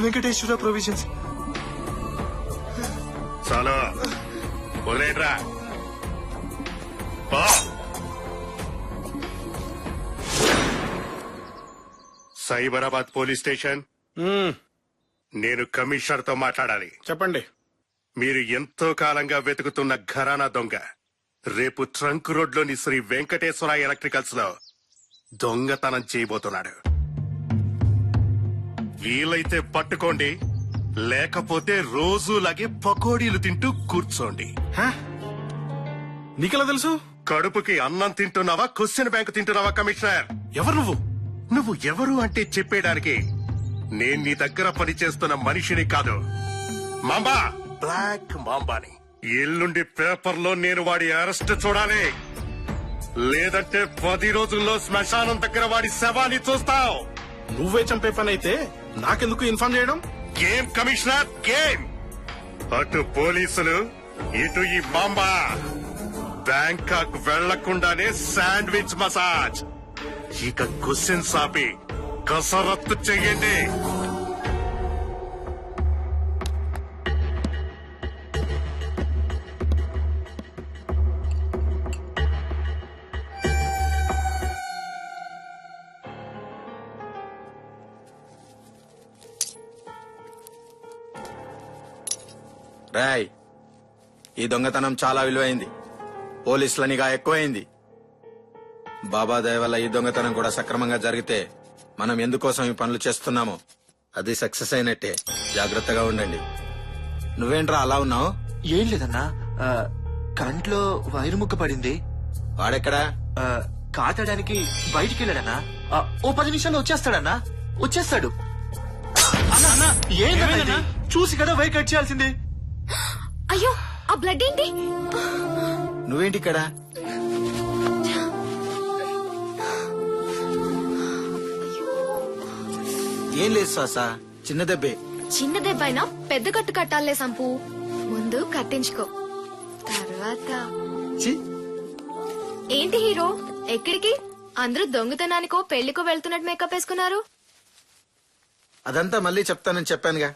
Venkateswara provisions. చాలు వదిలేట్రా. Cyberabad police station. నేను కమిషనర్ తో మాట్లాడాలి. చెప్పండి. మీరు ఎంతో కాలంగా వెతుకుతున్న ఘరానా దొంగ రేపు ట్రంక్ రోడ్ లోని శ్రీ వెంకటేశ్వర ఎలక్ట్రికల్స్ లో దొంగతనం చేయబోతున్నాడు. వీలైతే పట్టుకోండి, లేకపోతే రోజులాగే పకోడీలు తింటూ కూర్చోండి. నీకెలా తెలుసు? కడుపుకి అన్నం తింటున్నావా, క్వశ్చన్ బ్యాంక్ తింటున్నావా కమిషనర్? ఎవరు నువ్వు? నువ్వు ఎవరు అంటే చెప్పేయడానికి నేను నీ దగ్గర పనిచేస్తున్న మనిషిని కాదు, మాంబా, బ్లాక్ మాంబాని. ఎల్లుండి పేపర్లో నేను వాడి అరెస్ట్ చూడాలి, లేదంటే 10 రోజుల్లో శ్మశానం దగ్గర వాడి శవాన్ని చూస్తావు. నువ్వే చంపే పని అయితే నాకెందుకు ఇన్ఫార్మ్ చేయడం? Game commissioner, game. అటు పోలీసులు, ఇటు ఈ మాంబా. బ్యాంకాక్ వెళ్లకుండానే శాండ్విచ్ మసాజ్. ఇక క్వశ్చన్ ఆపి కసరత్తు చెయ్యండి. రాయ్, ఈ దొంగతనం చాలా విలువైంది. పోలీసుల నిఘా ఎక్కువైంది. బాబా దయ వల్ల ఈ దొంగతనం కూడా సక్రమంగా జరిగితే మనం ఎందుకోసం ఈ పనులు చేస్తున్నామో అది సక్సెస్ అయినట్టే. జాగ్రత్తగా ఉండండి. నువ్వేంట్రా అలా ఉన్నావు? ఏం లేదన్నా, కంట్లో వైరు ముక్క పడింది. వాడెక్కడా? కాతడానికి బయటికి వెళ్ళాడన్నా. ఓ 10 నిమిషాల్లో వచ్చేస్తాడన్నా. వచ్చేస్తాడు. ఏంటన్నా, చూసి కదా వైర్ కట్ చేయాల్సింది. అయ్యో, ఆ బ్లడ్ ఏంటి? నువ్వేంటి ఇక్కడ? ఏం లేదు శ్వాస, చిన్న దెబ్బే. చిన్న దెబ్బైనా పెద్ద కట్టు కట్టాలే సంపు. ముందు కట్టించుకో, తర్వాత. ఏంటి హీరో, ఎక్కడికి? అందరూ దొంగతనానికో పెళ్లికో వెళ్తున్నట్టు మేకప్ వేసుకున్నారు. అదంతా మళ్ళీ చెప్తానని చెప్పానుగా.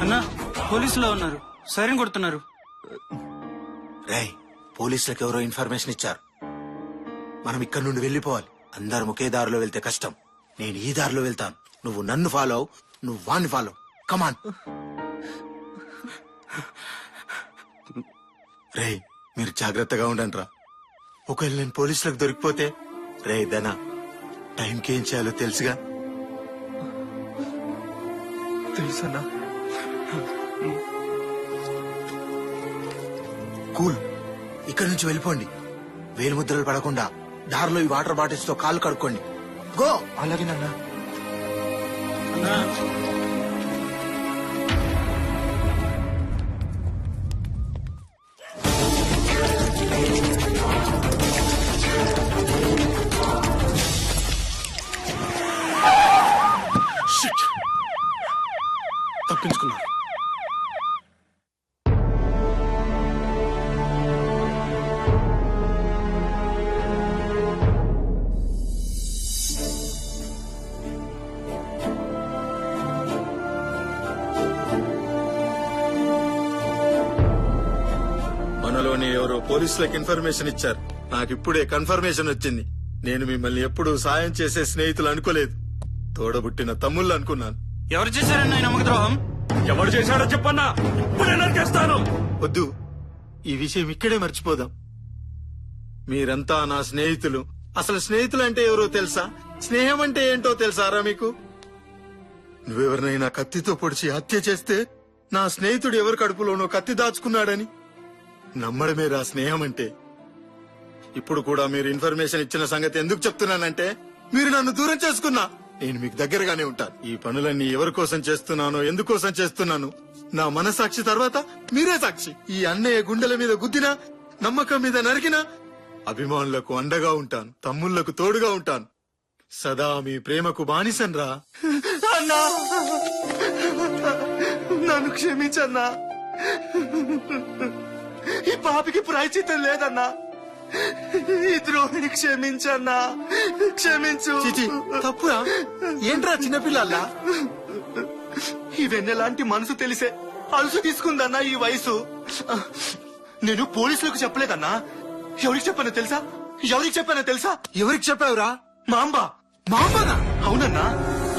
అన్నా, పోలీసులో ఉన్నారు, సైరన్ కొడుతున్నారు. రేయ్, పోలీసులకు ఎవరో ఇన్ఫర్మేషన్ ఇచ్చారు. మనం ఇక్కడ నుండి వెళ్లిపోవాలి. అందరం ఒకే దారిలో వెళ్తే కష్టం. నేను ఈ దారిలో వెళ్తాను, నువ్వు నన్ను ఫాలో, నువ్వు వాణ్ణి ఫాలో. కమాన్. రేయ్, మీరు జాగ్రత్తగా ఉండండి రా. ఒకవేళ నేను పోలీసులకు దొరికిపోతే? రే ధనా, టైంకి ఏం చేయాలో తెలుసుగా? తెలుసన్నా. కూల్, ఇక్కడి నుంచి వెళ్ళిపోండి. వేలుముద్రలు పడకుండా దారిలో ఈ వాటర్ బాటిల్స్ తో కాళ్ళు కడుక్కోండి. గో. అలాగేనన్నా. తప్పించుకున్నారు. మనలోని ఎవరో పోలీసులకు ఇన్ఫర్మేషన్ ఇచ్చారు. నాకిప్పుడే కన్ఫర్మేషన్ వచ్చింది. నేను మిమ్మల్ని ఎప్పుడూ సాయం చేసే స్నేహితులు అనుకోలేదు, తోడబుట్టిన తమ్ముళ్ళు అనుకున్నాను. ఎవరు చేశారన్న ఈ నమ్మక ద్రోహం? ఎవరు చేశాడో చెప్పన్నా, ఇప్పుడే నరికేస్తాను. వద్దు, ఈ విషయం ఇక్కడే మర్చిపోదాం. మీరంతా నా స్నేహితులు. అసలు స్నేహితులు అంటే ఎవరో తెలుసా? స్నేహం అంటే ఏంటో తెలుసారా మీకు? నువ్వెవరినైనా కత్తితో పొడిచి హత్య చేస్తే నా స్నేహితుడు ఎవరి కడుపులోనో కత్తి దాచుకున్నాడని నమ్మడమే రా స్నేహం అంటే. ఇప్పుడు కూడా మీరు ఇన్ఫర్మేషన్ ఇచ్చిన సంగతి ఎందుకు చెప్తున్నానంటే, మీరు నన్ను దూరం చేసుకున్నా నేను మీకు దగ్గరగానే ఉంటాను. ఈ పనులన్నీ ఎవరి కోసం చేస్తున్నానో ఎందుకోసం చేస్తున్నాను నా మనసాక్షి తర్వాత మీరే సాక్షి. ఈ అన్నయ్య గుండెల మీద గుద్దినా, నమ్మకం మీద నరికినా అభిమానులకు అండగా ఉంటాను, తమ్ముళ్లకు తోడుగా ఉంటాను. సదా మీ ప్రేమకు బానిసన్రా. అన్నా నన్ను క్షమించన్నా. ఈ పాపికి ప్రాయచిత్తం లేదన్నా. ఈ ద్రోహిని క్షమించన్నా, క్షమించు. చిచి తప్పురా, ఏంట్రా చిన్నపిల్లల్లా? ఈ వెన్నెలాంటి మనసు తెలిసే అలుసు తీసుకుందన్నా ఈ వయసు. నేను పోలీసులకు చెప్పలేదన్నా. ఎవరికి చెప్పానో తెలుసా? ఎవరికి చెప్పావురా? మాంబా. మామనా? అవునన్నా,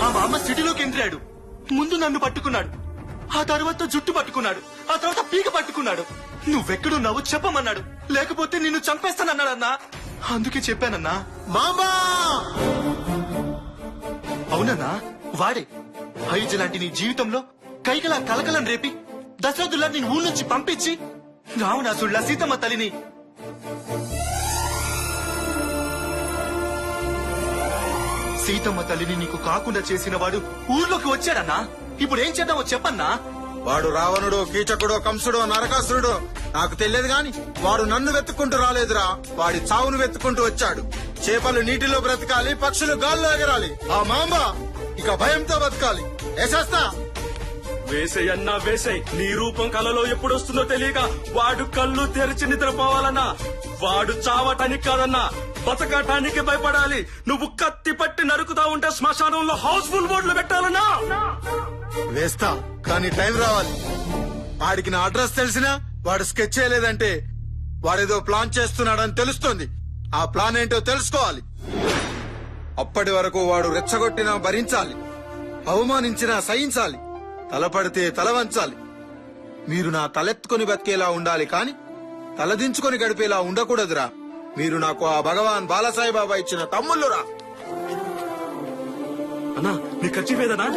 ఆ మామ సిటీలోకి ఎంత్రాడు. ముందు నన్ను పట్టుకున్నాడు, ఆ తర్వాత జుట్టు పట్టుకున్నాడు, ఆ తర్వాత పీక పట్టుకున్నాడు. నువ్వెక్కడున్నావు చెప్పమన్నాడు, లేకపోతే నిన్ను చంపేస్తానన్నాడన్నా. అందుకే చెప్పానన్నా. మామా! అవునన్నా, వాడే హైజ్ లాంటి నీ జీవితంలో కైకలా కలకలం రేపి దశరథుల్లా నేను ఊళ్ళ నుంచి పంపించి రావణాసుళ్ళ సీతమ్మ తల్లిని నీకు కాకుండా చేసిన వాడు ఊర్లోకి వచ్చాడన్నా. ఇప్పుడు ఏం చేద్దామో చెప్పన్నా. వాడు రావణుడో, కీచకుడో, కంసుడో, నరకాసురుడో నాకు తెలియదు గాని వాడు నన్ను వెతుక్కుంటూ రాలేదురా. వాడి చావును వెతుక్కుంటూ వచ్చాడు. చేపలు నీటిలో బ్రతకాలి, పక్షులు గాల్లో ఎగరాలి. ఆ మాంబ ఇక భయంతో బతకాలి. వేసేస్తా. వేసేయన్నా వేసేయ్. నీ రూపం కలలో ఎప్పుడొస్తుందో తెలియక వాడు కళ్ళు తెరిచి నిద్రపోవాలన్నా. వాడు చావటానికి కాదన్నా, బతకటానికి భయపడాలి. నువ్వు కత్తి పట్టి నరుకుతా ఉంటే శ్మశానంలో హౌస్ఫుల్ బోర్డులు పెట్టాలన్నా. వేస్తా, కానీ టైం రావాలి. వాడికి నా అడ్రస్ తెలిసినా వాడు స్కెచ్ చేయలేదంటే వాడేదో ప్లాన్ చేస్తున్నాడని తెలుస్తోంది. ఆ ప్లాన్ ఏంటో తెలుసుకోవాలి. అప్పటి వరకు వాడు రెచ్చగొట్టినా భరించాలి, అవమానించినా సహించాలి, తలపడితే తల వంచాలి. మీరు నా తలెత్తుకొని బతికేలా ఉండాలి, కాని తలదించుకొని గడిపేలా ఉండకూడదురా. మీరు నాకు ఆ భగవాన్ బాలసాయిబాబా ఇచ్చిన తమ్ముళ్ళురా. అన్నా నీ ఖర్చీఫేదనా?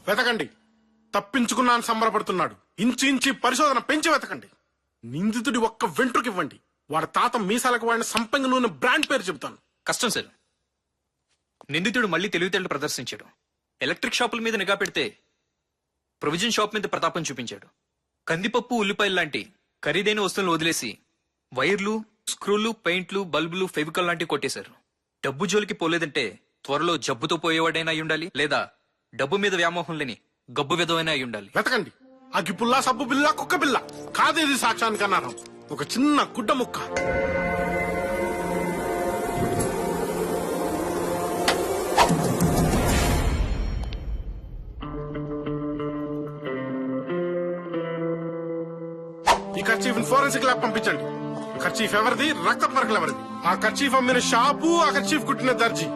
వెతకండి. తప్పించుకున్నాను సంబరపడుతున్నాడు. ఇంచి ఇంచి పరిశోధన పెంచి వెతకండి. నిందితుడి ఒక్క వెంట్రుకివ్వండి. వాడి తాత మీసాలకు వాడిన సంపంగి నూనె బ్రాండ్ పేరు చెబుతాను. కష్టం సార్. నిందితుడు మళ్లీ తెలివితేటలు ప్రదర్శించాడు. ఎలక్ట్రిక్ షాపుల మీద నిఘా పెడితే ప్రొవిజన్ షాప్ మీద ప్రతాపం చూపించాడు. కందిపప్పు, ఉల్లిపాయలు లాంటి ఖరీదైన వస్తువులను వదిలేసి వైర్లు, స్క్రూలు, పెయింట్లు, బల్బులు, ఫెవికల్ లాంటివి కొట్టేశారు. డబ్బు జోలికి పోలేదంటే త్వరలో జబ్బుతో పోయేవాడైనా అయి ఉండాలి, లేదా డబ్బు మీద వ్యామోహం లేని గబ్బు విధమైనా అయి ఉండాలి. వెతకండి. అగ్గిపుల్ల, సబ్బు బిల్ల, కుక్క బిల్ల కాదేది సాక్ష్యానికి అన్నారం. ఒక చిన్న గుడ్డ ముక్క. ఈ కర్చీఫ్ ఫోరెన్సిక్ ల్యాబ్ పంపించండి. కర్చీఫ్ ఎవరిది, రక్త పరకలు ఎవరిది, ఆ కర్చీఫ్ అమ్మిన షాపు, ఆ కర్చీఫ్ కుట్టిన దర్జీ,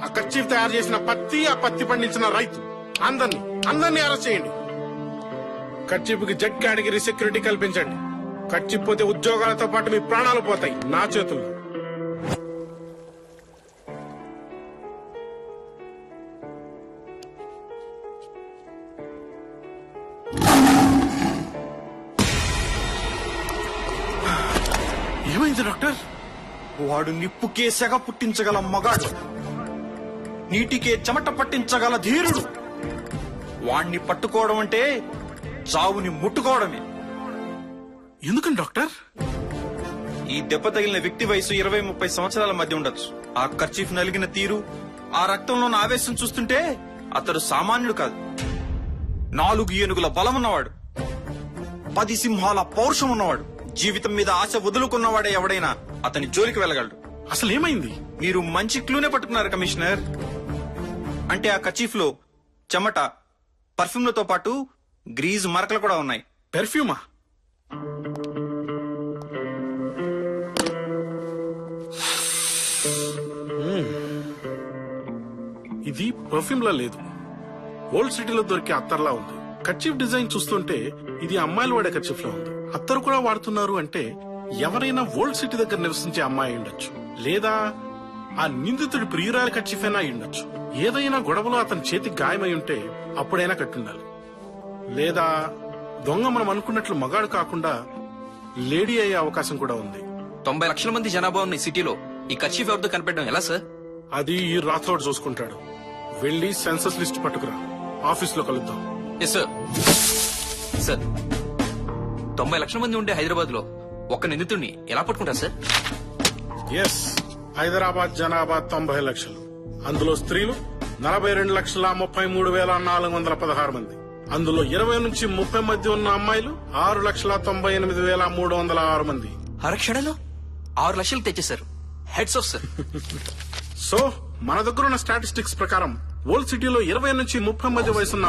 ఆ కర్చీఫ్ తయారు చేసిన పత్తి, ఆ పత్తి పండించిన రైతు, అందరినీ అరెస్ట్ చేయండి. కర్చీఫ్ కి జడ్ కేటగిరీ సెక్యూరిటీ కల్పించండి. కర్చీఫ్ పోతే ఉద్యోగాలతో పాటు మీ ప్రాణాలు పోతాయి నా చేతుల్లో. ఏమైంది డాక్టర్? వాడు నిప్పుకే సెగ పుట్టించగల మగాడు, నీటికే చెమట పట్టించగల ధీరుడు. వాణ్ణి పట్టుకోవడం అంటే చావుని ముట్టుకోవడమే. ఎందుకని డాక్టర్? ఈ దెబ్బ తగిలిన వ్యక్తి వయసు 20-30 సంవత్సరాల మధ్య ఉండొచ్చు. ఆ కర్చీఫ్ నలిగిన తీరు, ఆ రక్తంలోని ఆవేశం చూస్తుంటే అతడు సామాన్యుడు కాదు. 4 ఏనుగుల బలమున్నవాడు, 10 సింహాల పౌరుషం ఉన్నవాడు, జీవితం మీద ఆశ వదులుకున్నవాడే ఎవడైనా అతని జోలికి వెళ్ళగలడు. అసలు ఏమైంది? మీరు మంచి క్లూనే పట్టుకున్నారు కమిషనర్. అంటే ఆ కర్చీఫ్ లో చెమట, పర్ఫ్యూమ్లతో పాటు గ్రీజ్ మరకలు కూడా ఉన్నాయి. పెర్ఫ్యూమా? ఇది పర్ఫ్యూమ్ లా లేదు, ఓల్డ్ సిటీలో దొరికే అత్తర్లా ఉంది. కర్చీఫ్ డిజైన్ చూస్తుంటే ఇది అమ్మాయిలు వాడే కర్చీఫ్ లా ఉంది. అత్తరు కూడా వాడుతున్నారు అంటే ఎవరైనా ఓల్డ్ సిటీ దగ్గర నివసించే అమ్మాయి ఉండొచ్చు, లేదా ఆ నిందితుడి ప్రియురాలి కర్చీఫ్ అయినా ఉండొచ్చు. ఏదైనా గొడవలో అతని చేతికి గాయమై ఉంటే అప్పుడైనా కట్టుండాలి. లేదా దొంగ మనం అనుకున్నట్లు మగాడు కాకుండా లేడీ అయ్యే అవకాశం కూడా ఉంది. 90 లక్షల మంది జనాభా ఉన్న ఈ సిటీలో ఈ కర్చీఫ్ ఎవరితో కనిపెట్టడం ఎలా సార్? అది ఈ రాథోడ్ చూసుకుంటాడు. వెళ్ళి సెన్సస్ లిస్ట్ పట్టుకురా, ఆఫీస్ లో కలుద్దాం. Yes sir. సార్ 90 లక్షల మంది ఉండే హైదరాబాద్ లో ఒక్క నిందితుడిని ఎలా పట్టుకుంటారు సార్? ఎస్, హైదరాబాద్ జనాభా 90 లక్షలు. అందులో స్త్రీలు 42,33,416 మంది. అందులో 20 నుంచి 30 మధ్య ఉన్న అమ్మాయిలు 6,98,306 మంది. అరక్షణలో 6 లక్షలు తెచ్చేశారు. Heads off sir. సో మన దగ్గర ఉన్న స్టాటిస్టిక్స్ ప్రకారం ఓల్డ్ సిటీలో 20 నుంచి 30 మధ్య వయసున్న